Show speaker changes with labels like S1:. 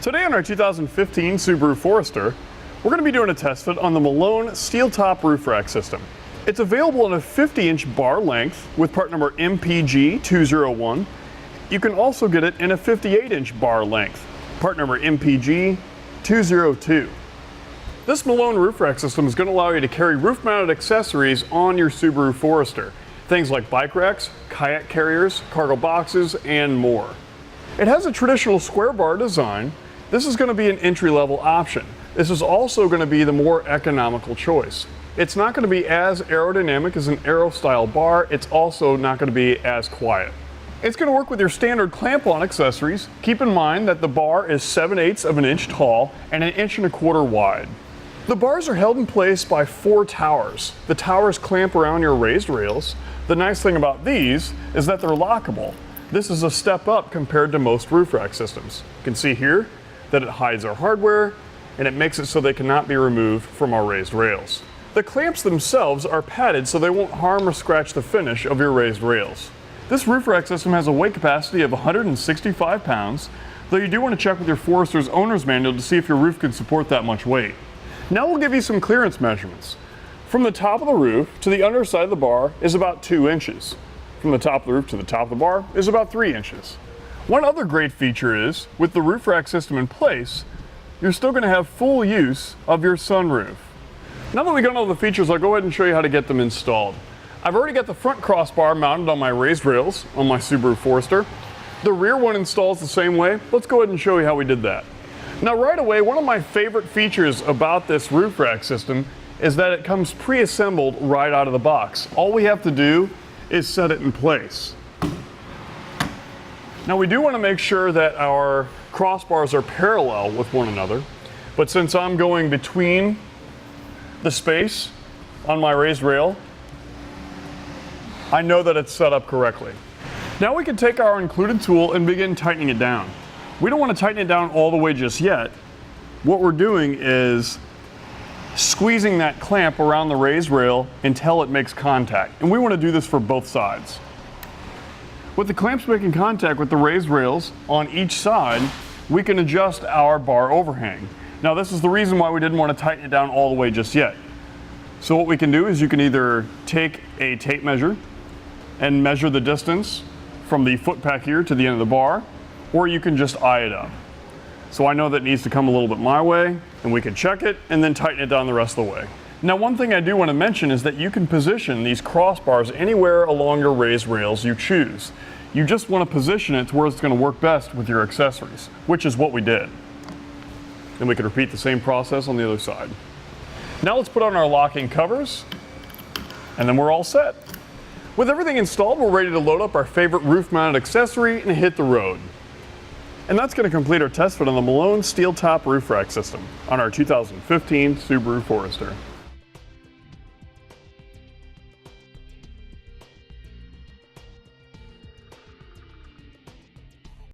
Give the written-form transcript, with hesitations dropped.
S1: Today on our 2015 Subaru Forester, we're going to be doing a test fit on the Malone SteelTop Roof Rack system. It's available in a 50-inch bar length with part number MPG201. You can also get it in a 58-inch bar length, part number MPG202. This Malone Roof Rack system is going to allow you to carry roof-mounted accessories on your Subaru Forester. Things like bike racks, kayak carriers, cargo boxes, and more. It has a traditional square bar design. This is going to be an entry-level option. This is also going to be the more economical choice. It's not going to be as aerodynamic as an aero-style bar. It's also not going to be as quiet. It's going to work with your standard clamp-on accessories. Keep in mind that the bar is 7/8 of an inch tall and 1.25 inches wide. The bars are held in place by 4 towers. The towers clamp around your raised rails. The nice thing about these is that they're lockable. This is a step up compared to most roof rack systems. You can see here that it hides our hardware and it makes it so they cannot be removed from our raised rails. The clamps themselves are padded so they won't harm or scratch the finish of your raised rails. This roof rack system has a weight capacity of 165 pounds, though you do want to check with your Forester's owner's manual to see if your roof can support that much weight. Now we'll give you some clearance measurements. From the top of the roof to the underside of the bar is about 2 inches. From the top of the roof to the top of the bar is about 3 inches. One other great feature is, with the roof rack system in place, you're still going to have full use of your sunroof. Now that we've got all the features, I'll go ahead and show you how to get them installed. I've already got the front crossbar mounted on my raised rails on my Subaru Forester. The rear one installs the same way. Let's go ahead and show you how we did that. Now right away, one of my favorite features about this roof rack system is that it comes pre-assembled right out of the box. All we have to do is set it in place. Now we do want to make sure that our crossbars are parallel with one another, but since I'm going between the space on my raised rail, I know that it's set up correctly. Now we can take our included tool and begin tightening it down. We don't want to tighten it down all the way just yet. What we're doing is squeezing that clamp around the raised rail until it makes contact. And we want to do this for both sides. With the clamps making contact with the raised rails on each side, we can adjust our bar overhang. Now this is the reason why we didn't want to tighten it down all the way just yet. So what we can do is you can either take a tape measure and measure the distance from the foot pack here to the end of the bar, or you can just eye it up. So I know that it needs to come a little bit my way, and we can check it and then tighten it down the rest of the way. Now one thing I do want to mention is that you can position these crossbars anywhere along your raised rails you choose. You just want to position it to where it's going to work best with your accessories, which is what we did. And we can repeat the same process on the other side. Now let's put on our locking covers, and then we're all set. With everything installed, we're ready to load up our favorite roof-mounted accessory and hit the road. And that's going to complete our test fit on the Malone SteelTop Roof Rack system on our 2015 Subaru Forester.